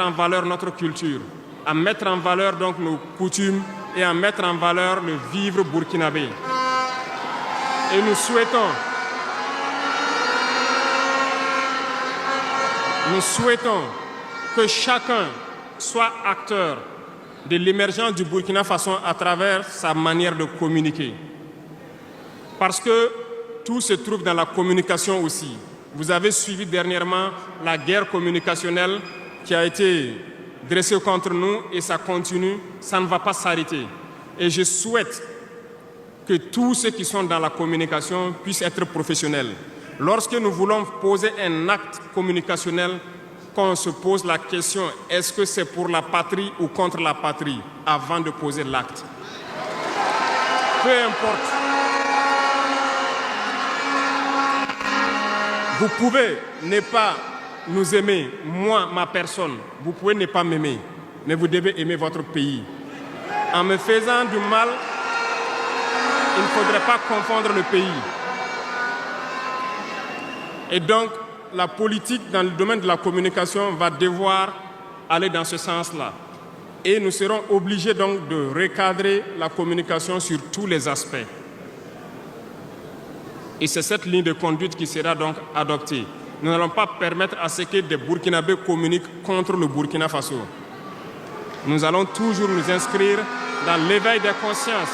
en valeur notre culture, à mettre en valeur donc nos coutumes et à mettre en valeur le vivre burkinabé. Et nous souhaitons que chacun soit acteur de l'émergence du Burkina Faso à travers sa manière de communiquer. Parce que tout se trouve dans la communication aussi. Vous avez suivi dernièrement la guerre communicationnelle qui a été dressée contre nous et ça continue, ça ne va pas s'arrêter. Et je souhaite que tous ceux qui sont dans la communication puissent être professionnels. Lorsque nous voulons poser un acte communicationnel, qu'on se pose la question, est-ce que c'est pour la patrie ou contre la patrie, avant de poser l'acte. Peu importe. Vous pouvez ne pas nous aimer, moi, ma personne. Vous pouvez ne pas m'aimer, mais vous devez aimer votre pays. En me faisant du mal, il ne faudrait pas confondre le pays. Et donc, la politique dans le domaine de la communication va devoir aller dans ce sens-là. Et nous serons obligés donc de recadrer la communication sur tous les aspects. Et c'est cette ligne de conduite qui sera donc adoptée. Nous n'allons pas permettre à ce que des Burkinabés communiquent contre le Burkina Faso. Nous allons toujours nous inscrire dans l'éveil des consciences.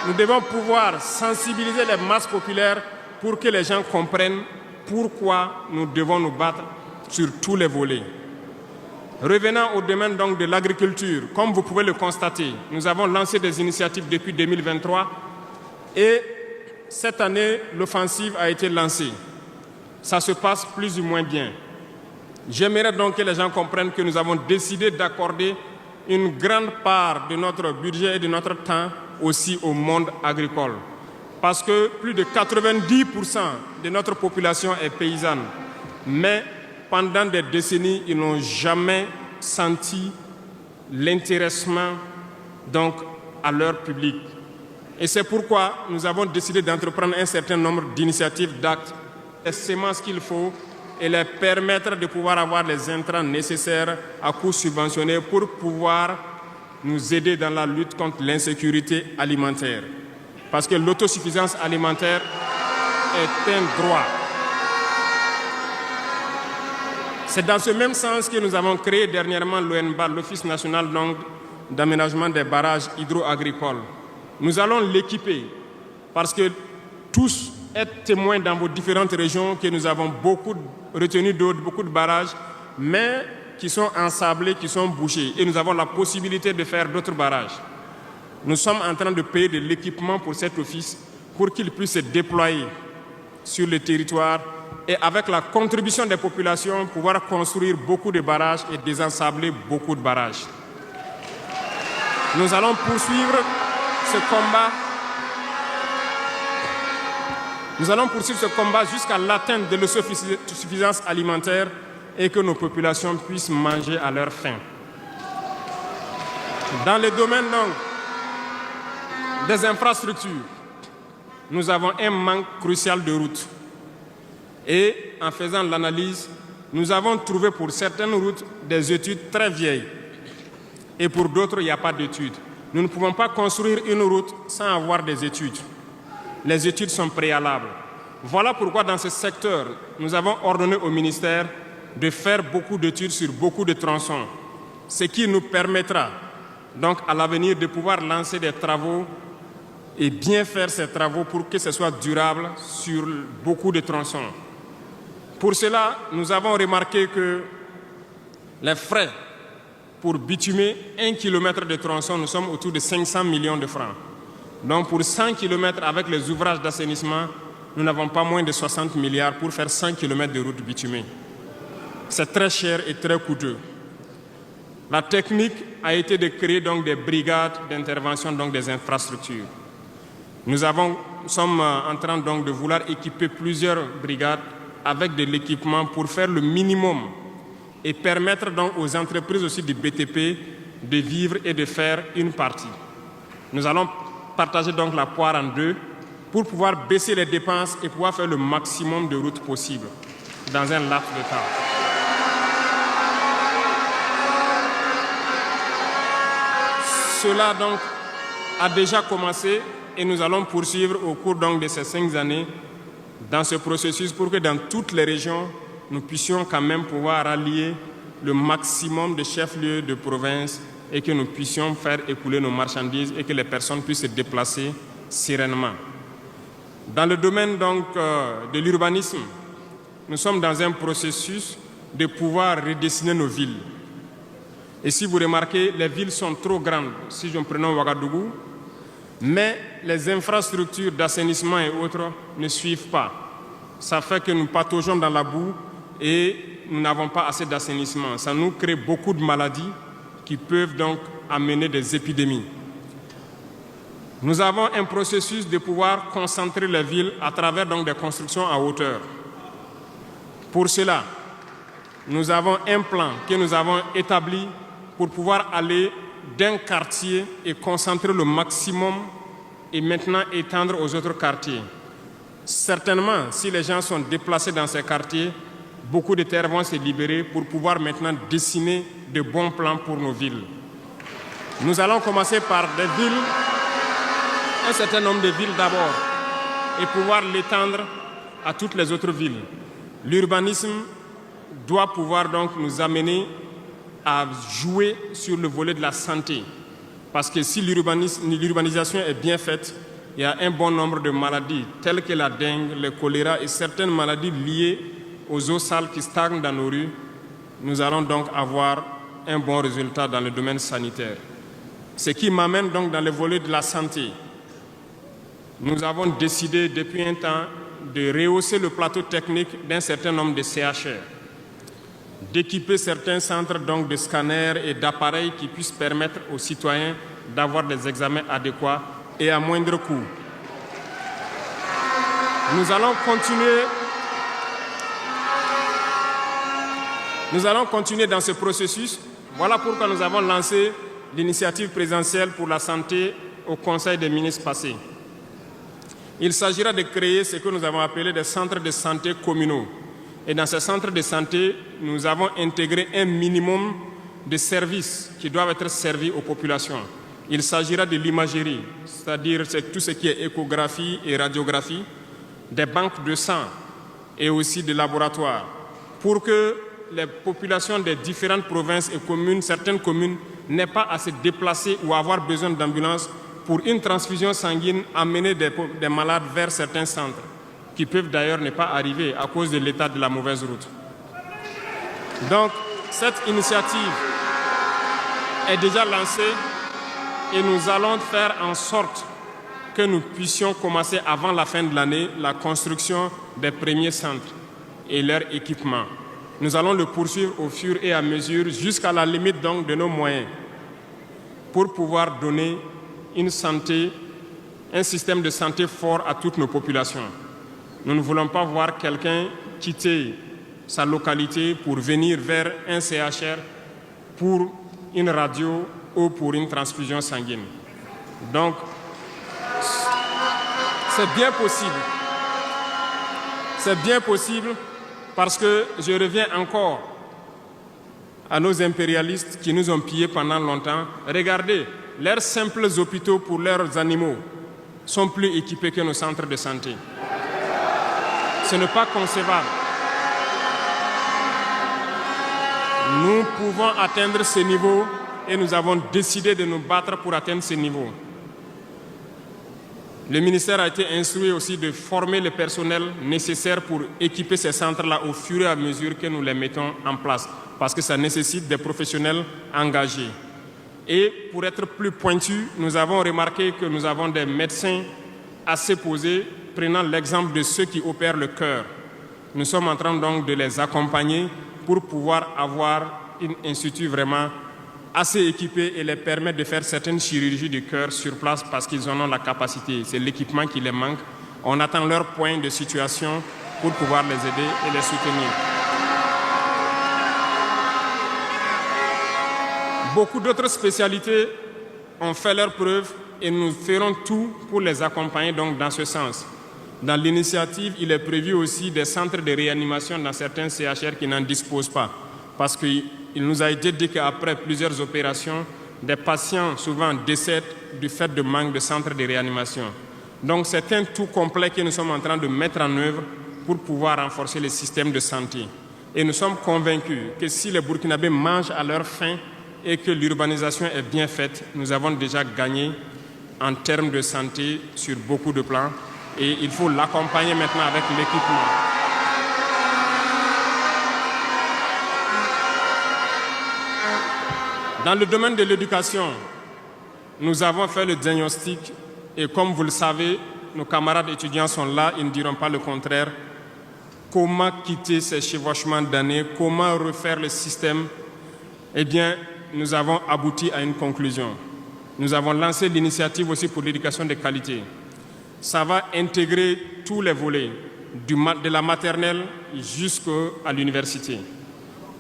Nous devons pouvoir sensibiliser les masses populaires pour que les gens comprennent pourquoi nous devons nous battre sur tous les volets. Revenant au domaine donc de l'agriculture, comme vous pouvez le constater, nous avons lancé des initiatives depuis 2023 et cette année, l'offensive a été lancée. Ça se passe plus ou moins bien. J'aimerais donc que les gens comprennent que nous avons décidé d'accorder une grande part de notre budget et de notre temps aussi au monde agricole. Parce que plus de 90% de notre population est paysanne. Mais pendant des décennies, ils n'ont jamais senti l'intéressement donc, à leur public. Et c'est pourquoi nous avons décidé d'entreprendre un certain nombre d'initiatives, d'actes, les semences qu'il faut et les permettre de pouvoir avoir les intrants nécessaires à coût subventionné pour pouvoir nous aider dans la lutte contre l'insécurité alimentaire. Parce que l'autosuffisance alimentaire est un droit. C'est dans ce même sens que nous avons créé dernièrement l'ONBA, l'Office national d'aménagement des barrages hydro-agricoles. Nous allons l'équiper parce que tous êtes témoins dans vos différentes régions que nous avons beaucoup de retenues d'eau, beaucoup de barrages, mais qui sont ensablés, qui sont bouchés. Et nous avons la possibilité de faire d'autres barrages. Nous sommes en train de payer de l'équipement pour cet office pour qu'il puisse se déployer sur le territoire et avec la contribution des populations, pouvoir construire beaucoup de barrages et désensabler beaucoup de barrages. Nous allons poursuivre ce combat. Nous allons poursuivre ce combat jusqu'à l'atteinte de l'autosuffisance alimentaire et que nos populations puissent manger à leur faim. Dans le domaine des infrastructures, nous avons un manque crucial de routes. Et en faisant l'analyse, nous avons trouvé pour certaines routes des études très vieilles. Et pour d'autres, il n'y a pas d'études. Nous ne pouvons pas construire une route sans avoir des études. Les études sont préalables. Voilà pourquoi dans ce secteur, nous avons ordonné au ministère de faire beaucoup d'études sur beaucoup de tronçons, ce qui nous permettra donc à l'avenir de pouvoir lancer des travaux et bien faire ces travaux pour que ce soit durable sur beaucoup de tronçons. Pour cela, nous avons remarqué que les frais pour bitumer 1 km de tronçon, nous sommes autour de 500 millions de francs. Donc pour 100 km avec les ouvrages d'assainissement, nous n'avons pas moins de 60 milliards pour faire 100 km de route bitumée. C'est très cher et très coûteux. La technique a été de créer donc des brigades d'intervention, donc des infrastructures. Nous sommes en train donc de vouloir équiper plusieurs brigades avec de l'équipement pour faire le minimum et permettre donc aux entreprises aussi du BTP de vivre et de faire une partie. Nous allons partager donc la poire en deux pour pouvoir baisser les dépenses et pouvoir faire le maximum de routes possibles dans un laps de temps. cela donc a déjà commencé et nous allons poursuivre au cours donc de ces 5 années dans ce processus pour que dans toutes les régions, nous puissions quand même pouvoir rallier le maximum de chefs-lieux de province et que nous puissions faire écouler nos marchandises et que les personnes puissent se déplacer sereinement. Dans le domaine donc de l'urbanisme, nous sommes dans un processus de pouvoir redessiner nos villes. Et si vous remarquez, les villes sont trop grandes, si je me prends Ouagadougou, mais les infrastructures d'assainissement et autres ne suivent pas. Ça fait que nous pataugeons dans la boue et nous n'avons pas assez d'assainissement. Ça nous crée beaucoup de maladies qui peuvent donc amener des épidémies. Nous avons un processus de pouvoir concentrer les villes à travers donc des constructions à hauteur. Pour cela, nous avons un plan que nous avons établi pour pouvoir aller d'un quartier et concentrer le maximum et maintenant étendre aux autres quartiers. Certainement, si les gens sont déplacés dans ces quartiers, beaucoup de terres vont se libérer pour pouvoir maintenant dessiner de bons plans pour nos villes. Nous allons commencer par des villes, un certain nombre de villes d'abord, et pouvoir l'étendre à toutes les autres villes. L'urbanisme doit pouvoir donc nous amener à jouer sur le volet de la santé. Parce que si l'urbanisation est bien faite, il y a un bon nombre de maladies telles que la dengue, le choléra et certaines maladies liées aux eaux sales qui stagnent dans nos rues. Nous allons donc avoir un bon résultat dans le domaine sanitaire. Ce qui m'amène donc dans le volet de la santé. Nous avons décidé depuis un temps de rehausser le plateau technique d'un certain nombre de CHR, d'équiper certains centres donc de scanners et d'appareils qui puissent permettre aux citoyens d'avoir des examens adéquats et à moindre coût. Nous allons continuer dans ce processus. Voilà pourquoi nous avons lancé l'initiative présidentielle pour la santé au Conseil des ministres passé. Il s'agira de créer ce que nous avons appelé des centres de santé communaux. Et dans ces centres de santé, nous avons intégré un minimum de services qui doivent être servis aux populations. Il s'agira de l'imagerie, c'est-à-dire tout ce qui est échographie et radiographie, des banques de sang et aussi des laboratoires, pour que les populations des différentes provinces et communes, certaines communes, n'aient pas à se déplacer ou avoir besoin d'ambulance pour une transfusion sanguine, amener des malades vers certains centres, qui peuvent d'ailleurs ne pas arriver à cause de l'état de la mauvaise route. Donc, cette initiative est déjà lancée et nous allons faire en sorte que nous puissions commencer avant la fin de l'année la construction des premiers centres et leur équipement. Nous allons le poursuivre au fur et à mesure jusqu'à la limite donc de nos moyens pour pouvoir donner une santé, un système de santé fort à toutes nos populations. Nous ne voulons pas voir quelqu'un quitter sa localité pour venir vers un CHR pour une radio ou pour une transfusion sanguine. Donc, c'est bien possible. C'est bien possible parce que je reviens encore à nos impérialistes qui nous ont pillés pendant longtemps. Regardez, leurs simples hôpitaux pour leurs animaux sont plus équipés que nos centres de santé. Ce n'est pas concevable. Nous pouvons atteindre ce niveau et nous avons décidé de nous battre pour atteindre ce niveau. Le ministère a été instruit aussi de former le personnel nécessaire pour équiper ces centres-là au fur et à mesure que nous les mettons en place, parce que ça nécessite des professionnels engagés. Et pour être plus pointu, nous avons remarqué que nous avons des médecins assez posés, prenant l'exemple de ceux qui opèrent le cœur. Nous sommes en train donc de les accompagner pour pouvoir avoir un institut vraiment assez équipé et les permettre de faire certaines chirurgies du cœur sur place parce qu'ils en ont la capacité. C'est l'équipement qui les manque. On attend leur point de situation pour pouvoir les aider et les soutenir. Beaucoup d'autres spécialités ont fait leurs preuves et nous ferons tout pour les accompagner donc dans ce sens. Dans l'initiative, il est prévu aussi des centres de réanimation dans certains CHR qui n'en disposent pas. Parce qu'il nous a été dit qu'après plusieurs opérations, des patients souvent décèdent du fait de manque de centres de réanimation. Donc c'est un tout complet que nous sommes en train de mettre en œuvre pour pouvoir renforcer le système de santé. Et nous sommes convaincus que si les Burkinabés mangent à leur faim et que l'urbanisation est bien faite, nous avons déjà gagné en termes de santé sur beaucoup de plans et il faut l'accompagner maintenant avec l'équipement. Dans le domaine de l'éducation, nous avons fait le diagnostic et comme vous le savez, nos camarades étudiants sont là, ils ne diront pas le contraire. Comment quitter ces chevauchements d'années? Comment refaire le système? Eh bien, nous avons abouti à une conclusion. Nous avons lancé l'initiative aussi pour l'éducation de qualité. Ça va intégrer tous les volets, de la maternelle jusqu'à l'université.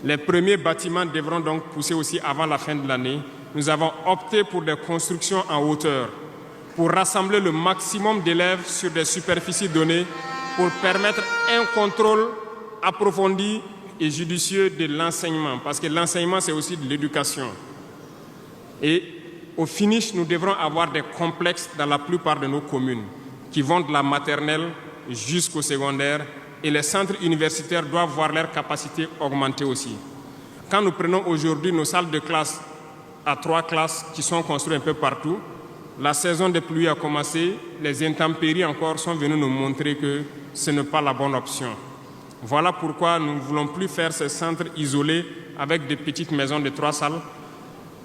Les premiers bâtiments devront donc pousser aussi avant la fin de l'année. Nous avons opté pour des constructions en hauteur pour rassembler le maximum d'élèves sur des superficies données pour permettre un contrôle approfondi et judicieux de l'enseignement, parce que l'enseignement, c'est aussi de l'éducation. Et au finish, nous devrons avoir des complexes dans la plupart de nos communes qui vont de la maternelle jusqu'au secondaire et les centres universitaires doivent voir leur capacité augmenter aussi. Quand nous prenons aujourd'hui nos salles de classe à 3 classes qui sont construites un peu partout, la saison des pluies a commencé, les intempéries encore sont venues nous montrer que ce n'est pas la bonne option. Voilà pourquoi nous ne voulons plus faire ces centres isolés avec des petites maisons de 3 salles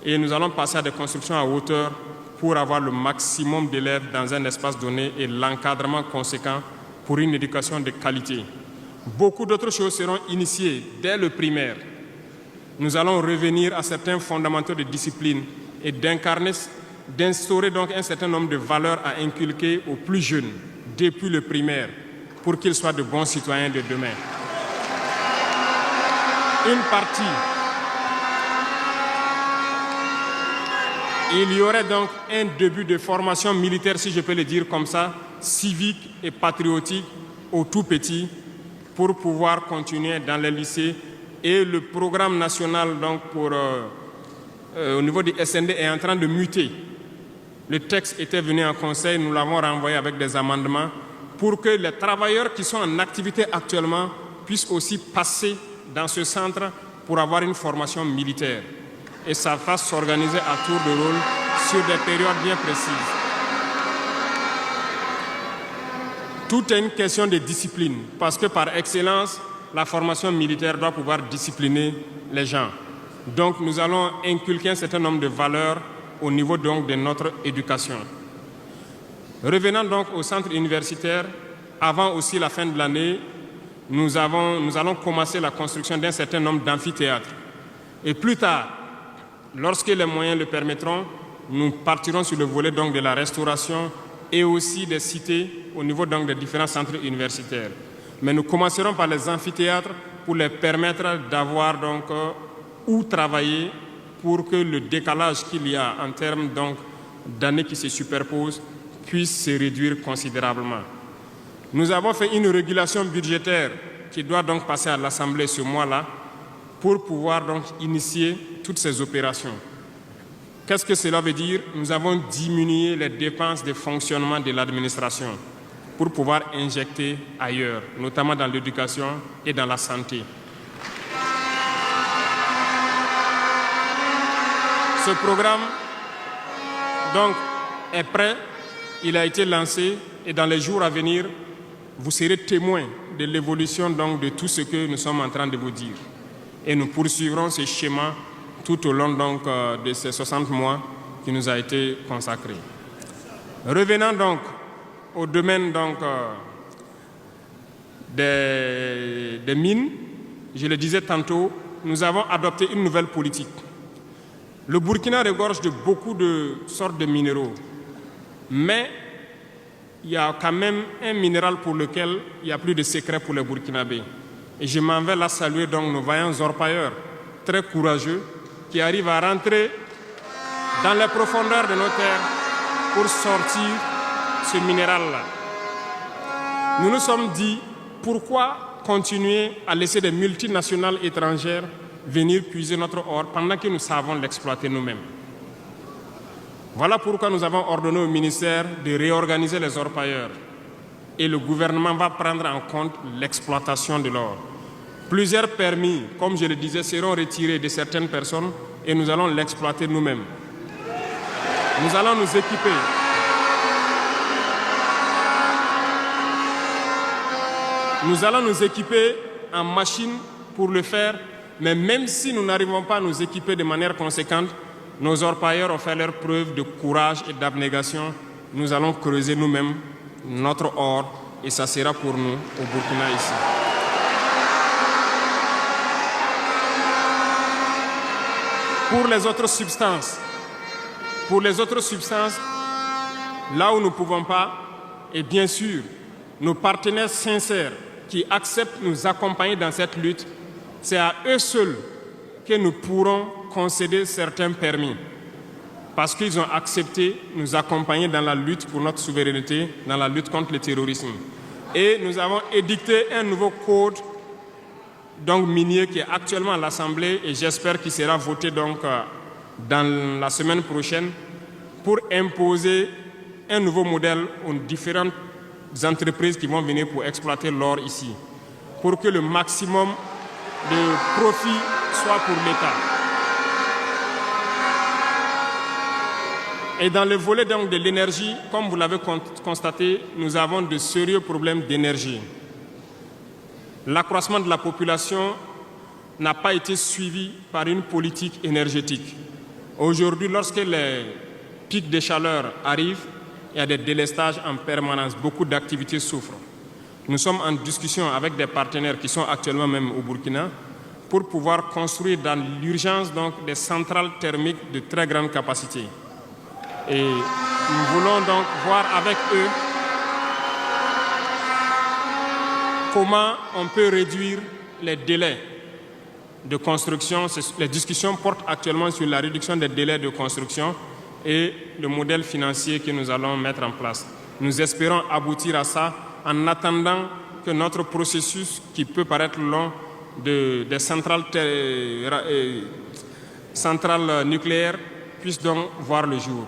et nous allons passer à des constructions à hauteur pour avoir le maximum d'élèves dans un espace donné et l'encadrement conséquent pour une éducation de qualité. Beaucoup d'autres choses seront initiées dès le primaire. Nous allons revenir à certains fondamentaux de discipline et d'instaurer donc un certain nombre de valeurs à inculquer aux plus jeunes depuis le primaire pour qu'ils soient de bons citoyens de demain. Il y aurait donc un début de formation militaire, si je peux le dire comme ça, civique et patriotique au tout petit pour pouvoir continuer dans les lycées. Et le programme national donc au niveau du SND est en train de muter. Le texte était venu en conseil, nous l'avons renvoyé avec des amendements pour que les travailleurs qui sont en activité actuellement puissent aussi passer dans ce centre pour avoir une formation militaire. Et ça va s'organiser à tour de rôle sur des périodes bien précises. Tout est une question de discipline, parce que par excellence, la formation militaire doit pouvoir discipliner les gens. Donc nous allons inculquer un certain nombre de valeurs au niveau donc de notre éducation. Revenant donc au centre universitaire, avant aussi la fin de l'année, nous allons commencer la construction d'un certain nombre d'amphithéâtres. Et plus tard, lorsque les moyens le permettront, nous partirons sur le volet donc de la restauration et aussi des cités au niveau donc des différents centres universitaires. Mais nous commencerons par les amphithéâtres pour les permettre d'avoir donc où travailler pour que le décalage qu'il y a en termes donc d'années qui se superposent puisse se réduire considérablement. Nous avons fait une régulation budgétaire qui doit donc passer à l'Assemblée ce mois-là pour pouvoir donc initier toutes ces opérations. Qu'est-ce que cela veut dire? Nous avons diminué les dépenses de fonctionnement de l'administration pour pouvoir injecter ailleurs, notamment dans l'éducation et dans la santé. Ce programme donc, est prêt, il a été lancé et dans les jours à venir, vous serez témoins de l'évolution donc, de tout ce que nous sommes en train de vous dire. Et nous poursuivrons ce schéma tout au long donc, de ces 60 mois qui nous a été consacré. Revenant donc au domaine donc, des mines, je le disais tantôt, nous avons adopté une nouvelle politique. Le Burkina regorge de beaucoup de sortes de minéraux, mais il y a quand même un minéral pour lequel il n'y a plus de secret pour les Burkinabés. Et je m'en vais là saluer donc nos vaillants orpailleurs, très courageux, qui arrivent à rentrer dans les profondeurs de nos terres pour sortir ce minéral-là. Nous nous sommes dit, pourquoi continuer à laisser des multinationales étrangères venir puiser notre or pendant que nous savons l'exploiter nous-mêmes? Voilà pourquoi nous avons ordonné au ministère de réorganiser les orpailleurs et le gouvernement va prendre en compte l'exploitation de l'or. Plusieurs permis, comme je le disais, seront retirés de certaines personnes et nous allons l'exploiter nous-mêmes. Nous allons nous équiper. Nous allons nous équiper en machines pour le faire, mais même si nous n'arrivons pas à nous équiper de manière conséquente, nos orpailleurs ont fait leur preuve de courage et d'abnégation. Nous allons creuser nous-mêmes notre or et ça sera pour nous au Burkina ici. Pour les autres substances, là où nous ne pouvons pas, et bien sûr, nos partenaires sincères qui acceptent de nous accompagner dans cette lutte, c'est à eux seuls que nous pourrons concéder certains permis. Parce qu'ils ont accepté de nous accompagner dans la lutte pour notre souveraineté, dans la lutte contre le terrorisme. Et nous avons édicté un nouveau code donc, minier qui est actuellement à l'Assemblée et j'espère qu'il sera voté donc, dans la semaine prochaine pour imposer un nouveau modèle aux différentes entreprises qui vont venir pour exploiter l'or ici, pour que le maximum de profit soit pour l'État. Et dans le volet donc, de l'énergie, comme vous l'avez constaté, nous avons de sérieux problèmes d'énergie. L'accroissement de la population n'a pas été suivi par une politique énergétique. Aujourd'hui, lorsque les pics de chaleur arrivent, il y a des délestages en permanence, beaucoup d'activités souffrent. Nous sommes en discussion avec des partenaires qui sont actuellement même au Burkina pour pouvoir construire dans l'urgence donc, des centrales thermiques de très grande capacité. Et nous voulons donc voir avec eux comment on peut réduire les délais de construction. Les discussions portent actuellement sur la réduction des délais de construction et le modèle financier que nous allons mettre en place. Nous espérons aboutir à ça en attendant que notre processus, qui peut paraître long, des centrales nucléaires puisse donc voir le jour.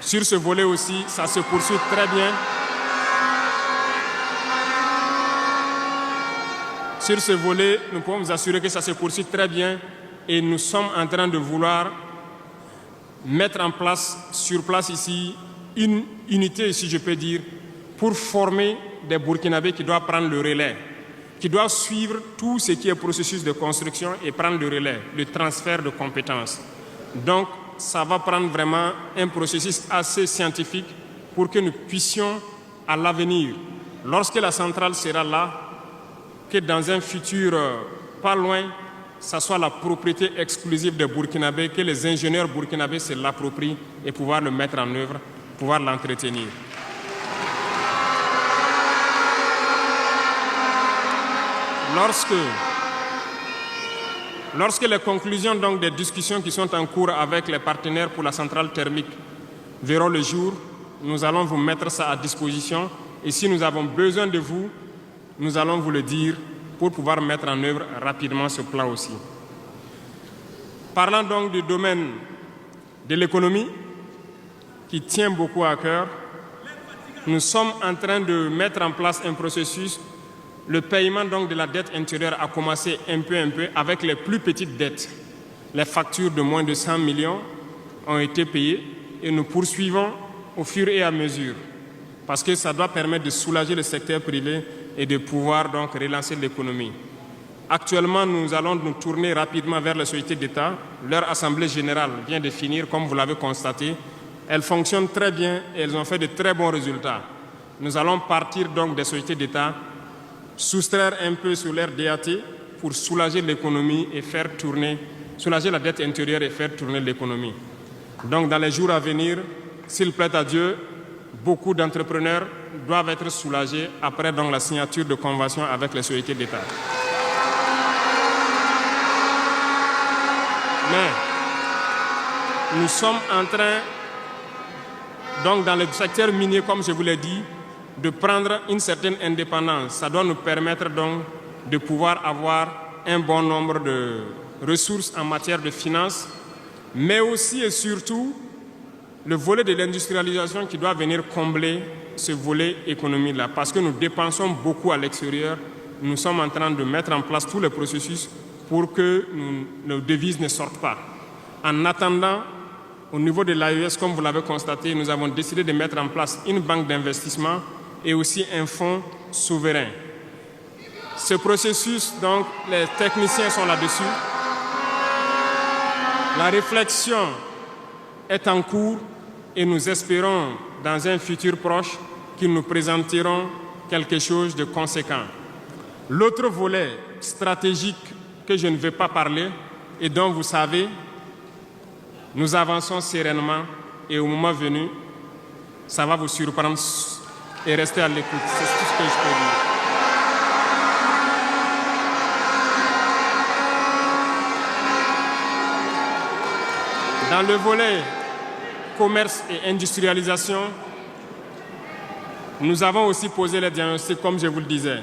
Sur ce volet aussi, ça se poursuit très bien. Sur ce volet, nous pouvons vous assurer que ça se poursuit très bien et nous sommes en train de vouloir mettre en place, sur place ici, une unité, si je peux dire, pour former des Burkinabés qui doivent prendre le relais, qui doivent suivre tout ce qui est processus de construction et prendre le relais, le transfert de compétences. Donc, ça va prendre vraiment un processus assez scientifique pour que nous puissions, à l'avenir, lorsque la centrale sera là, que dans un futur pas loin, ça soit la propriété exclusive des Burkinabés, que les ingénieurs burkinabés se l'approprient et pouvoir le mettre en œuvre, pouvoir l'entretenir. Lorsque les conclusions donc, des discussions qui sont en cours avec les partenaires pour la centrale thermique verront le jour, nous allons vous mettre ça à disposition et si nous avons besoin de vous, nous allons vous le dire pour pouvoir mettre en œuvre rapidement ce plan aussi. Parlant donc du domaine de l'économie, qui tient beaucoup à cœur, nous sommes en train de mettre en place un processus. Le paiement donc, de la dette intérieure a commencé un peu avec les plus petites dettes. Les factures de moins de 100 millions ont été payées et nous poursuivons au fur et à mesure parce que ça doit permettre de soulager le secteur privé et de pouvoir donc relancer l'économie. Actuellement, nous allons nous tourner rapidement vers les sociétés d'État. Leur assemblée générale vient de finir, comme vous l'avez constaté. Elles fonctionnent très bien et elles ont fait de très bons résultats. Nous allons partir donc des sociétés d'État, soustraire un peu sur leur DAT pour soulager l'économie et faire tourner, soulager la dette intérieure et faire tourner l'économie. Donc dans les jours à venir, s'il plaît à Dieu, beaucoup d'entrepreneurs doivent être soulagés après donc, la signature de conventions avec les sociétés d'État. Mais nous sommes en train, donc dans le secteur minier, comme je vous l'ai dit, de prendre une certaine indépendance. Ça doit nous permettre donc de pouvoir avoir un bon nombre de ressources en matière de finances, mais aussi et surtout le volet de l'industrialisation qui doit venir combler ce volet économie-là, parce que nous dépensons beaucoup à l'extérieur. Nous sommes en train de mettre en place tous les processus pour que nos devises ne sortent pas. En attendant, au niveau de l'AES, comme vous l'avez constaté, nous avons décidé de mettre en place une banque d'investissement et aussi un fonds souverain. Ce processus, donc, les techniciens sont là-dessus. La réflexion est en cours et nous espérons, dans un futur proche, qu'ils nous présenteront quelque chose de conséquent. L'autre volet stratégique que je ne vais pas parler et dont vous savez, nous avançons sereinement et au moment venu, ça va vous surprendre et rester à l'écoute. C'est tout ce que je peux dire. Dans le volet commerce et industrialisation, nous avons aussi posé les diagnostics, comme je vous le disais.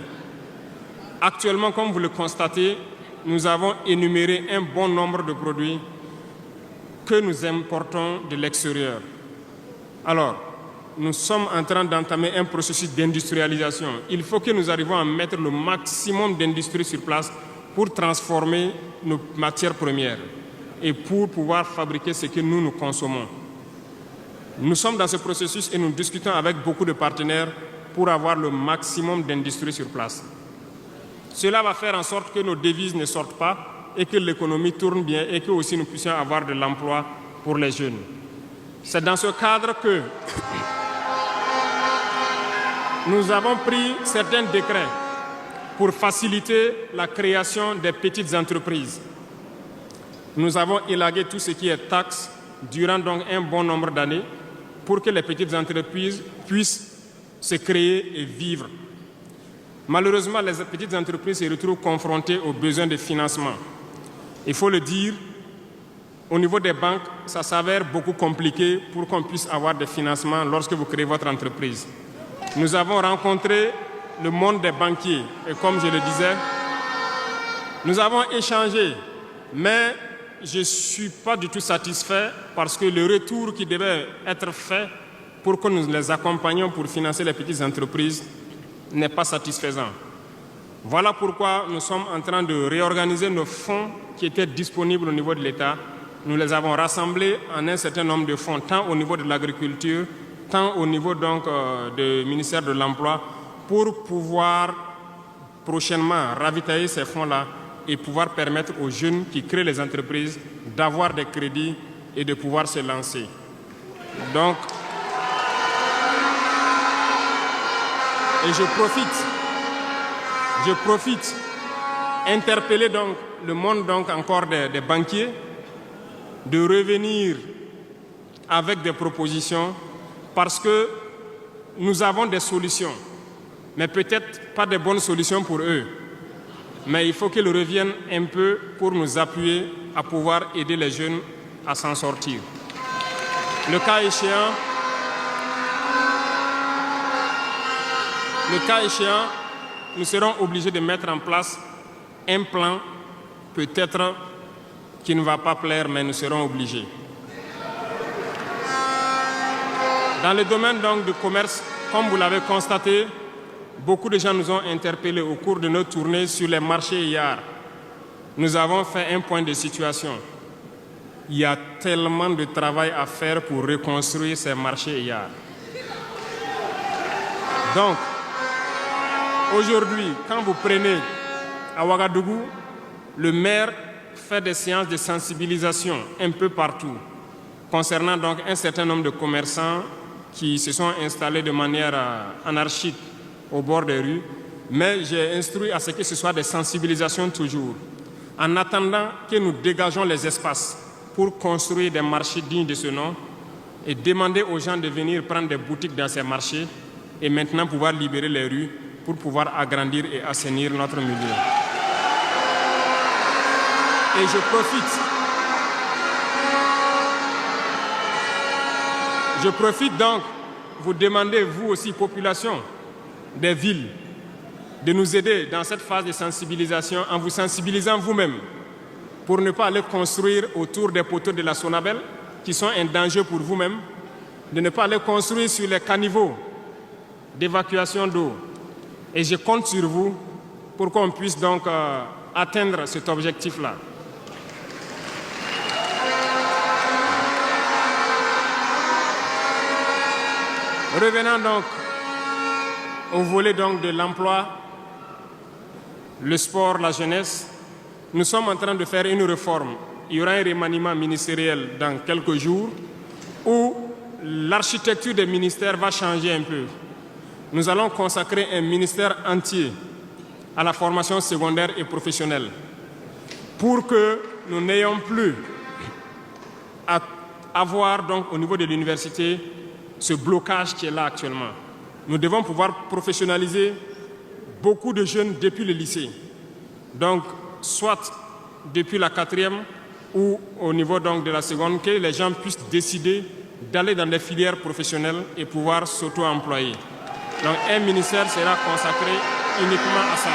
Actuellement, comme vous le constatez, nous avons énuméré un bon nombre de produits que nous importons de l'extérieur. Alors, nous sommes en train d'entamer un processus d'industrialisation. Il faut que nous arrivions à mettre le maximum d'industrie sur place pour transformer nos matières premières et pour pouvoir fabriquer ce que nous consommons. Nous sommes dans ce processus et nous discutons avec beaucoup de partenaires pour avoir le maximum d'industrie sur place. Cela va faire en sorte que nos devises ne sortent pas et que l'économie tourne bien et que aussi nous puissions avoir de l'emploi pour les jeunes. C'est dans ce cadre que nous avons pris certains décrets pour faciliter la création des petites entreprises. Nous avons élagué tout ce qui est taxes durant donc un bon nombre d'années pour que les petites entreprises puissent se créer et vivre. Malheureusement, les petites entreprises se retrouvent confrontées aux besoins de financement. Il faut le dire, au niveau des banques, ça s'avère beaucoup compliqué pour qu'on puisse avoir des financements lorsque vous créez votre entreprise. Nous avons rencontré le monde des banquiers et comme je le disais, nous avons échangé, mais je ne suis pas du tout satisfait parce que le retour qui devait être fait pour que nous les accompagnions pour financer les petites entreprises n'est pas satisfaisant. Voilà pourquoi nous sommes en train de réorganiser nos fonds qui étaient disponibles au niveau de l'État. Nous les avons rassemblés en un certain nombre de fonds, tant au niveau de l'agriculture, tant au niveau donc du ministère de l'Emploi, pour pouvoir prochainement ravitailler ces fonds-là et pouvoir permettre aux jeunes qui créent les entreprises d'avoir des crédits et de pouvoir se lancer. Donc, et je profite interpeller donc le monde donc encore des banquiers de revenir avec des propositions parce que nous avons des solutions, mais peut-être pas de bonnes solutions pour eux. Mais il faut qu'ils reviennent un peu pour nous appuyer à pouvoir aider les jeunes à s'en sortir. Le cas échéant, nous serons obligés de mettre en place un plan, peut-être qui ne va pas plaire, mais nous serons obligés. Dans le domaine donc du commerce, comme vous l'avez constaté, beaucoup de gens nous ont interpellés au cours de nos tournées sur les marchés hier. Nous avons fait un point de situation. Il y a tellement de travail à faire pour reconstruire ces marchés hier. Donc, aujourd'hui, quand vous prenez à Ouagadougou, le maire fait des séances de sensibilisation un peu partout, concernant donc un certain nombre de commerçants qui se sont installés de manière anarchique au bord des rues, mais j'ai instruit à ce que ce soit des sensibilisations toujours, en attendant que nous dégageons les espaces pour construire des marchés dignes de ce nom et demander aux gens de venir prendre des boutiques dans ces marchés et maintenant pouvoir libérer les rues pour pouvoir agrandir et assainir notre milieu. Et je profite donc vous demander, vous aussi, population des villes, de nous aider dans cette phase de sensibilisation en vous sensibilisant vous-même pour ne pas aller construire autour des poteaux de la Sonabel qui sont un danger pour vous-même de ne pas aller construire sur les caniveaux d'évacuation d'eau. Et je compte sur vous pour qu'on puisse donc atteindre cet objectif-là. Revenons donc au volet donc de l'emploi, le sport, la jeunesse. Nous sommes en train de faire une réforme. Il y aura un remaniement ministériel dans quelques jours où l'architecture des ministères va changer un peu. Nous allons consacrer un ministère entier à la formation secondaire et professionnelle pour que nous n'ayons plus à avoir donc au niveau de l'université ce blocage qui est là actuellement. Nous devons pouvoir professionnaliser beaucoup de jeunes depuis le lycée. Donc, soit depuis la 4e ou au niveau donc de la seconde, que les gens puissent décider d'aller dans des filières professionnelles et pouvoir s'auto-employer. Donc, un ministère sera consacré uniquement à ça.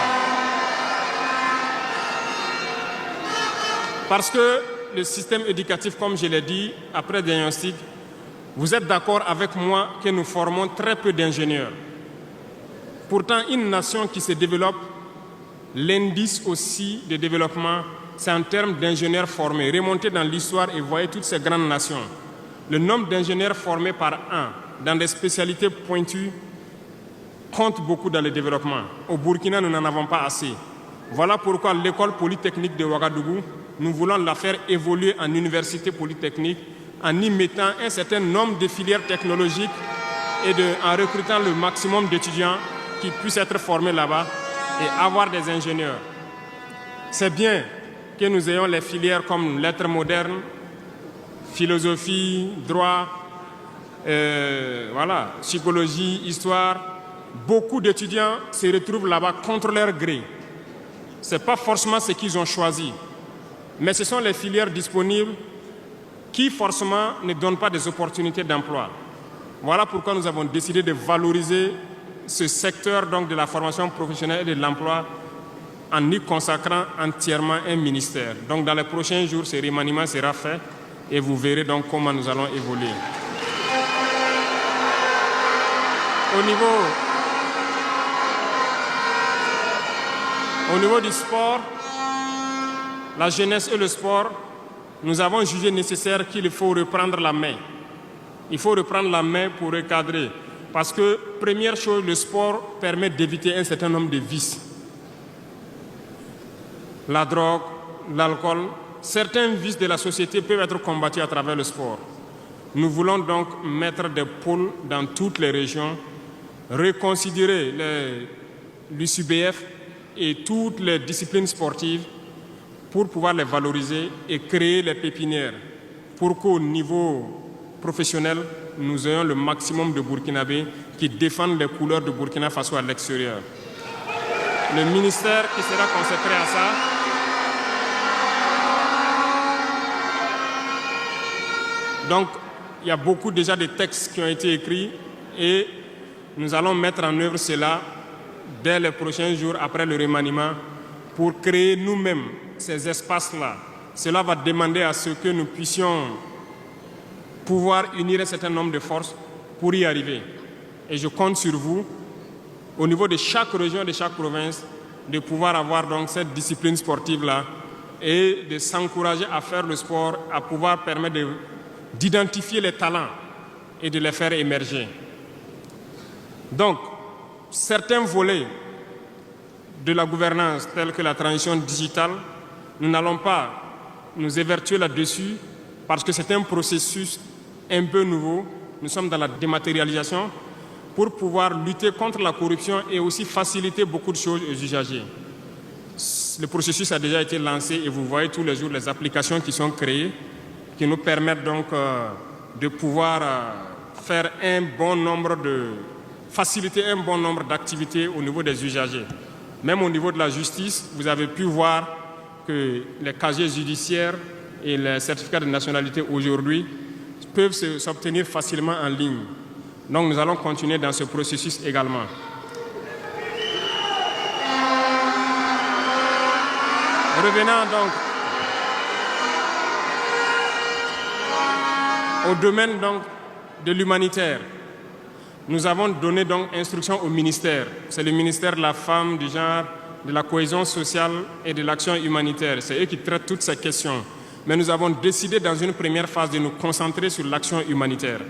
Parce que le système éducatif, comme je l'ai dit, après diagnostic, vous êtes d'accord avec moi que nous formons très peu d'ingénieurs. Pourtant, une nation qui se développe, l'indice aussi de développement, c'est en termes d'ingénieurs formés. Remontez dans l'histoire et voyez toutes ces grandes nations. Le nombre d'ingénieurs formés par an dans des spécialités pointues compte beaucoup dans le développement. Au Burkina, nous n'en avons pas assez. Voilà pourquoi l'école polytechnique de Ouagadougou, nous voulons la faire évoluer en université polytechnique en y mettant un certain nombre de filières technologiques et en recrutant le maximum d'étudiants qui puissent être formés là-bas et avoir des ingénieurs. C'est bien que nous ayons les filières comme lettres modernes, philosophie, droit, voilà, psychologie, histoire. Beaucoup d'étudiants se retrouvent là-bas contre leur gré. Ce n'est pas forcément ce qu'ils ont choisi, mais ce sont les filières disponibles qui forcément ne donnent pas des opportunités d'emploi. Voilà pourquoi nous avons décidé de valoriser ce secteur donc, de la formation professionnelle et de l'emploi en y consacrant entièrement un ministère. Donc dans les prochains jours, ce remaniement sera fait et vous verrez donc comment nous allons évoluer. Au niveau du sport, la jeunesse et le sport, nous avons jugé nécessaire qu'il faut reprendre la main. Il faut reprendre la main pour recadrer. Parce que, première chose, le sport permet d'éviter un certain nombre de vices. La drogue, l'alcool, certains vices de la société peuvent être combattus à travers le sport. Nous voulons donc mettre des pôles dans toutes les régions, reconsidérer l'UCBF et toutes les disciplines sportives pour pouvoir les valoriser et créer les pépinières pour qu'au niveau professionnel, nous ayons le maximum de Burkinabés qui défendent les couleurs de Burkina Faso à l'extérieur. Le ministère qui sera consacré à ça donc, il y a beaucoup déjà de textes qui ont été écrits et nous allons mettre en œuvre cela dès les prochains jours après le remaniement pour créer nous-mêmes ces espaces-là. Cela va demander à ce que nous puissions pouvoir unir un certain nombre de forces pour y arriver. Et je compte sur vous, au niveau de chaque région, de chaque province, de pouvoir avoir donc cette discipline sportive-là et de s'encourager à faire le sport, à pouvoir permettre d'identifier les talents et de les faire émerger. Donc, certains volets de la gouvernance, tels que la transition digitale, nous n'allons pas nous évertuer là-dessus parce que c'est un processus un peu nouveau. Nous sommes dans la dématérialisation pour pouvoir lutter contre la corruption et aussi faciliter beaucoup de choses aux usagers. Le processus a déjà été lancé et vous voyez tous les jours les applications qui sont créées qui nous permettent donc de pouvoir faire faciliter un bon nombre d'activités au niveau des usagers. Même au niveau de la justice, vous avez pu voir que les casiers judiciaires et les certificats de nationalité aujourd'hui peuvent s'obtenir facilement en ligne. Donc nous allons continuer dans ce processus également. Revenant donc au domaine donc de l'humanitaire, nous avons donné donc instruction au ministère. C'est le ministère de la Femme, du Genre, de la Cohésion sociale et de l'Action humanitaire. C'est eux qui traitent toutes ces questions. Mais nous avons décidé dans une première phase de nous concentrer sur l'action humanitaire,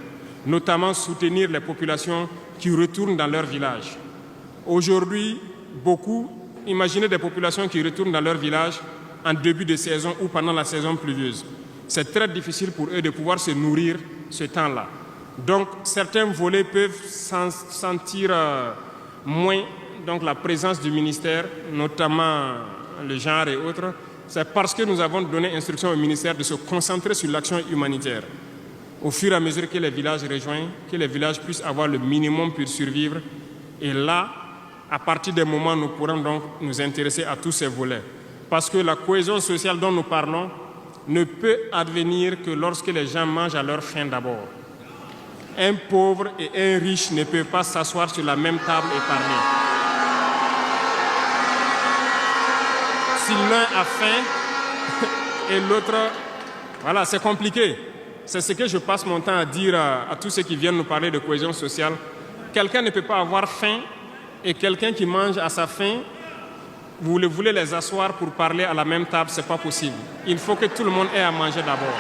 notamment soutenir les populations qui retournent dans leur village. Aujourd'hui, imaginez des populations qui retournent dans leur village en début de saison ou pendant la saison pluvieuse. C'est très difficile pour eux de pouvoir se nourrir ce temps-là. Donc, certains volets peuvent sentir moins donc, la présence du ministère, notamment le genre et autres. C'est parce que nous avons donné instruction au ministère de se concentrer sur l'action humanitaire. Au fur et à mesure que les villages rejoignent, que les villages puissent avoir le minimum pour survivre. Et là, à partir des moments, nous pourrons donc nous intéresser à tous ces volets. Parce que la cohésion sociale dont nous parlons ne peut advenir que lorsque les gens mangent à leur faim d'abord. Un pauvre et un riche ne peuvent pas s'asseoir sur la même table et parler. Si l'un a faim et l'autre, voilà, c'est compliqué. C'est ce que je passe mon temps à dire à tous ceux qui viennent nous parler de cohésion sociale. Quelqu'un ne peut pas avoir faim et quelqu'un qui mange à sa faim, vous voulez les asseoir pour parler à la même table, ce n'est pas possible. Il faut que tout le monde ait à manger d'abord.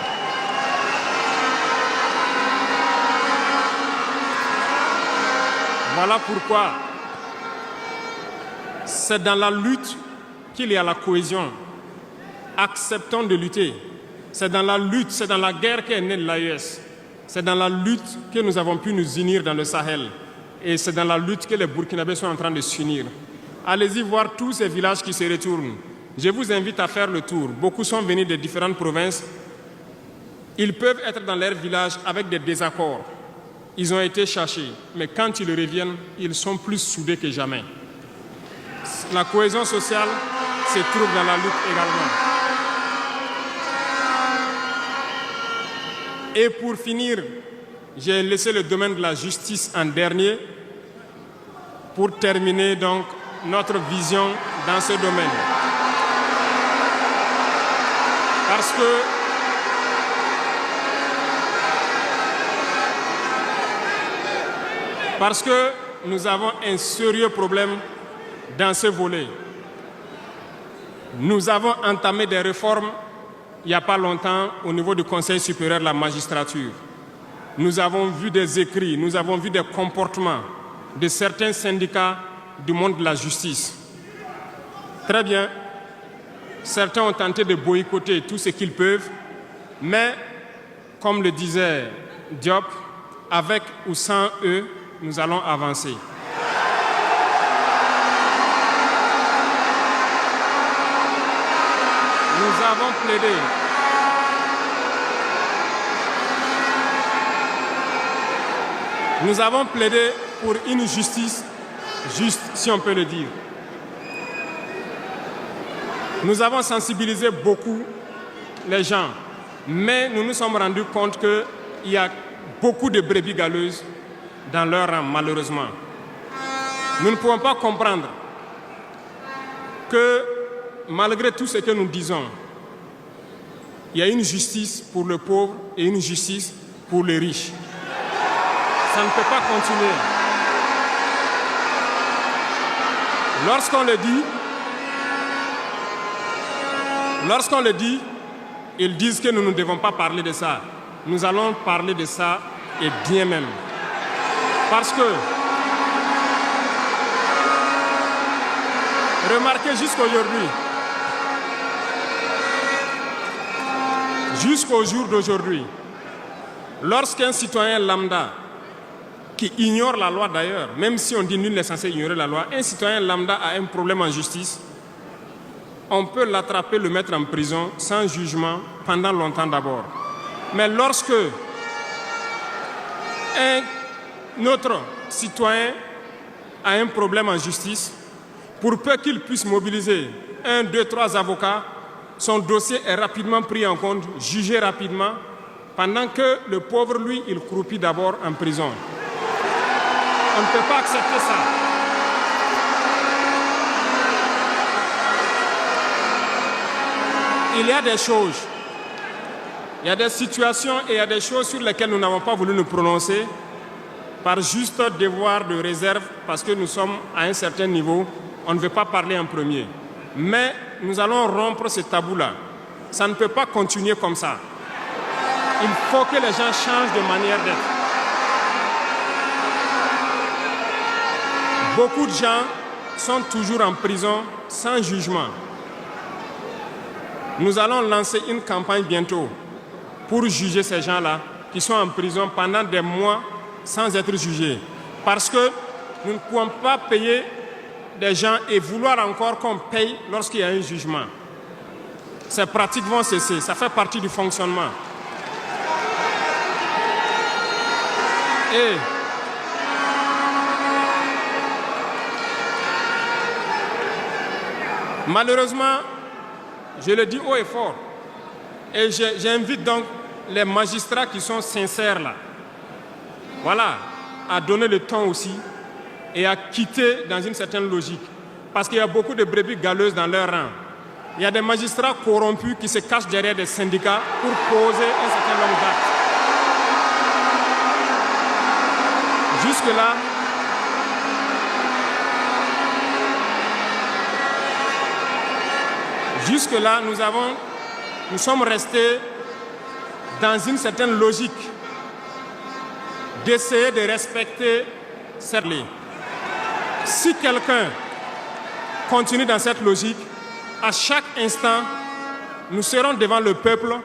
Voilà pourquoi c'est dans la lutte qu'il y a la cohésion. Acceptons de lutter. C'est dans la lutte, c'est dans la guerre qu'est née l'AES. C'est dans la lutte que nous avons pu nous unir dans le Sahel. Et c'est dans la lutte que les Burkinabés sont en train de s'unir. Allez-y voir tous ces villages qui se retournent. Je vous invite à faire le tour. Beaucoup sont venus de différentes provinces. Ils peuvent être dans leur village avec des désaccords. Ils ont été cherchés, mais quand ils reviennent, ils sont plus soudés que jamais. La cohésion sociale se trouve dans la lutte également. Et pour finir, j'ai laissé le domaine de la justice en dernier pour terminer donc notre vision dans ce domaine. Parce que nous avons un sérieux problème dans ce volet. Nous avons entamé des réformes il n'y a pas longtemps au niveau du Conseil supérieur de la magistrature. Nous avons vu des écrits, nous avons vu des comportements de certains syndicats du monde de la justice. Très bien, certains ont tenté de boycotter tout ce qu'ils peuvent, mais comme le disait Diop, avec ou sans eux, nous allons avancer. Nous avons plaidé pour une justice juste, si on peut le dire. Nous avons sensibilisé beaucoup les gens, mais nous nous sommes rendus compte qu'il y a beaucoup de brebis galeuses dans leur rang, malheureusement. Nous ne pouvons pas comprendre que, malgré tout ce que nous disons, il y a une justice pour le pauvre et une justice pour les riches. Ça ne peut pas continuer. Lorsqu'on le dit, ils disent que nous ne devons pas parler de ça. Nous allons parler de ça et bien même. Parce que, remarquez jusqu'au jour d'aujourd'hui, lorsqu'un citoyen lambda, qui ignore la loi d'ailleurs, même si on dit nul n'est censé ignorer la loi, un citoyen lambda a un problème en justice, on peut l'attraper, le mettre en prison sans jugement pendant longtemps d'abord. Mais lorsque un autre citoyen a un problème en justice, pour peu qu'il puisse mobiliser 1, 2, 3 avocats, son dossier est rapidement pris en compte, jugé rapidement, pendant que le pauvre, lui, il croupit d'abord en prison. On ne peut pas accepter ça. Il y a des choses Il y a des situations et il y a des choses sur lesquelles nous n'avons pas voulu nous prononcer par juste devoir de réserve, parce que nous sommes à un certain niveau, on ne veut pas parler en premier. Mais nous allons rompre ce tabou-là. Ça ne peut pas continuer comme ça. Il faut que les gens changent de manière d'être. Beaucoup de gens sont toujours en prison sans jugement. Nous allons lancer une campagne bientôt pour juger ces gens-là qui sont en prison pendant des mois sans être jugés. Parce que nous ne pouvons pas payer des gens et vouloir encore qu'on paye lorsqu'il y a un jugement. Ces pratiques vont cesser, ça fait partie du fonctionnement. Et malheureusement, je le dis haut et fort, et j'invite donc les magistrats qui sont sincères là, voilà, à donner le ton aussi et à quitter dans une certaine logique. Parce qu'il y a beaucoup de brebis galeuses dans leur rang. Il y a des magistrats corrompus qui se cachent derrière des syndicats pour poser un certain nombre d'actes. Jusque-là, nous sommes restés dans une certaine logique d'essayer de respecter cette loi. Si quelqu'un continue dans cette logique, à chaque instant, nous serons devant le peuple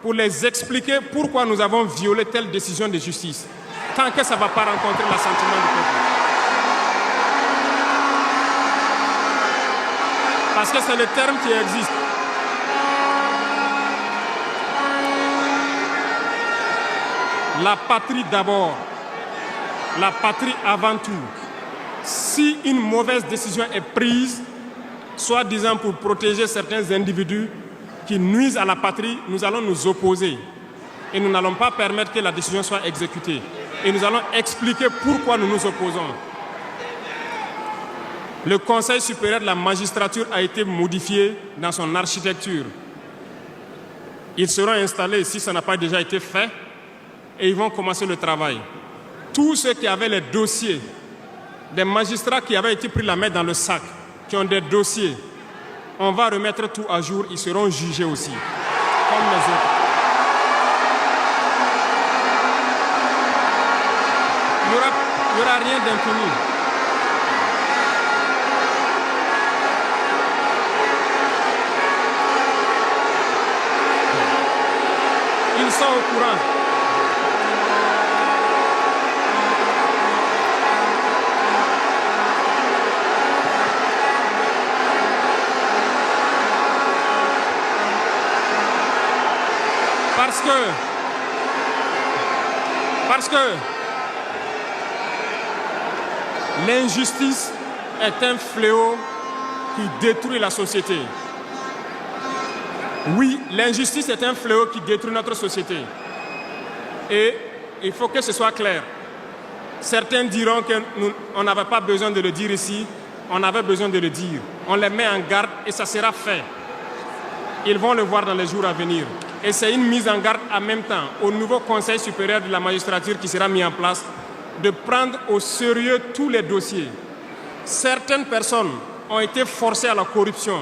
pour les expliquer pourquoi nous avons violé telle décision de justice, tant que ça ne va pas rencontrer l'assentiment du peuple. Parce que c'est le terme qui existe. La patrie d'abord, la patrie avant tout. Si une mauvaise décision est prise, soi-disant pour protéger certains individus qui nuisent à la patrie, nous allons nous opposer. Et nous n'allons pas permettre que la décision soit exécutée. Et nous allons expliquer pourquoi nous nous opposons. Le Conseil supérieur de la magistrature a été modifié dans son architecture. Ils seront installés, si ça n'a pas déjà été fait, et ils vont commencer le travail. Tous ceux qui avaient les dossiers, des magistrats qui avaient été pris la main dans le sac, qui ont des dossiers, on va remettre tout à jour, ils seront jugés aussi, comme les autres. Il n'y aura rien d'infini. Ils sont au courant. Parce que l'injustice est un fléau qui détruit la société. Oui, l'injustice est un fléau qui détruit notre société. Et il faut que ce soit clair. Certains diront qu'on n'avait pas besoin de le dire ici, on avait besoin de le dire. On les met en garde et ça sera fait. Ils vont le voir dans les jours à venir. Et c'est une mise en garde en même temps au nouveau Conseil supérieur de la magistrature qui sera mis en place de prendre au sérieux tous les dossiers. Certaines personnes ont été forcées à la corruption.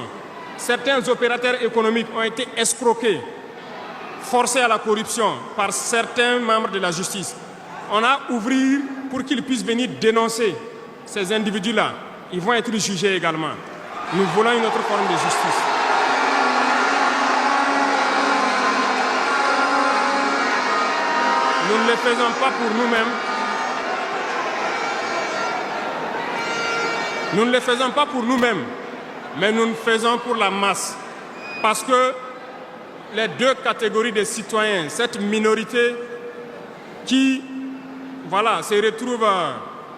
Certains opérateurs économiques ont été escroqués, forcés à la corruption par certains membres de la justice. On a ouvert pour qu'ils puissent venir dénoncer ces individus-là. Ils vont être jugés également. Nous voulons une autre forme de justice. Nous ne le faisons pas pour nous-mêmes. Nous ne le faisons pas pour nous-mêmes, mais nous le faisons pour la masse. Parce que les deux catégories de citoyens, cette minorité qui se retrouve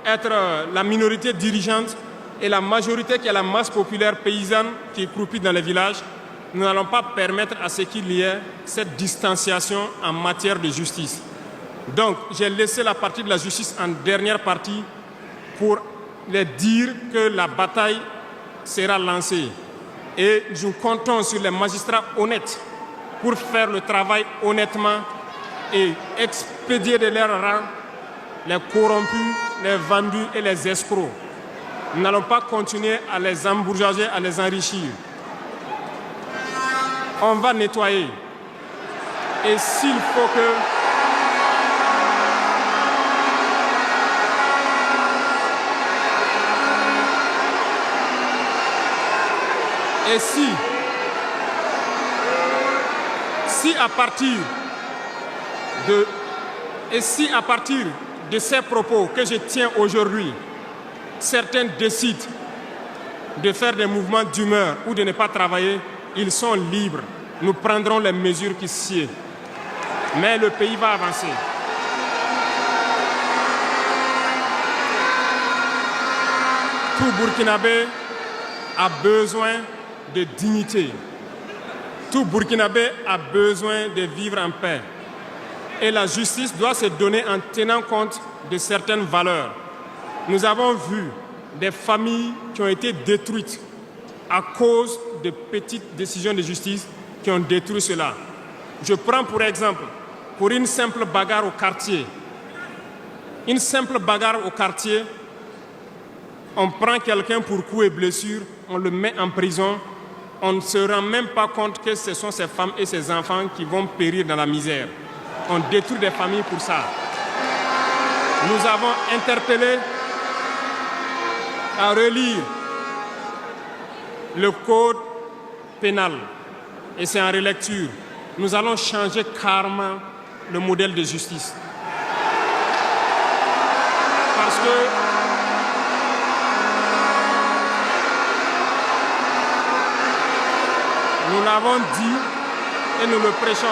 être la minorité dirigeante et la majorité qui est la masse populaire paysanne qui est croupie dans les villages, nous n'allons pas permettre à ce qu'il y ait cette distanciation en matière de justice. Donc, j'ai laissé la partie de la justice en dernière partie pour les dire que la bataille sera lancée. Et nous comptons sur les magistrats honnêtes pour faire le travail honnêtement et expédier de leur rang les corrompus, les vendus et les escrocs. Nous n'allons pas continuer à les embourgeoiser, à les enrichir. On va nettoyer. Et s'il faut que si à partir de ces propos que je tiens aujourd'hui, certains décident de faire des mouvements d'humeur ou de ne pas travailler, ils sont libres. Nous prendrons les mesures qui sied. Mais le pays va avancer. Tout Burkinabé a besoin de dignité. Tout Burkinabé a besoin de vivre en paix. Et la justice doit se donner en tenant compte de certaines valeurs. Nous avons vu des familles qui ont été détruites à cause de petites décisions de justice qui ont détruit cela. Je prends pour exemple, pour une simple bagarre au quartier. Une simple bagarre au quartier, on prend quelqu'un pour coups et blessures, on le met en prison, on ne se rend même pas compte que ce sont ces femmes et ces enfants qui vont périr dans la misère. On détruit des familles pour ça. Nous avons interpellé à relire le code pénal et c'est en relecture. Nous allons changer carrément le modèle de justice. Parce que nous l'avons dit et nous le prêchons.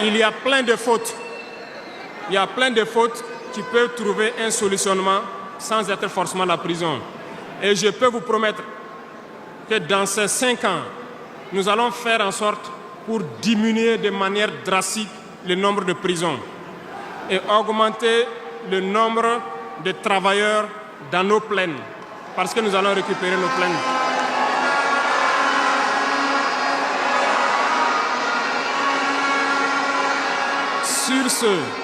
Il y a plein de fautes. Il y a plein de fautes qui peuvent trouver un solutionnement sans être forcément la prison. Et je peux vous promettre que dans ces 5 ans, nous allons faire en sorte pour diminuer de manière drastique le nombre de prisons et augmenter le nombre de travailleurs dans nos plaines, parce que nous allons récupérer nos plaines. Sur ce,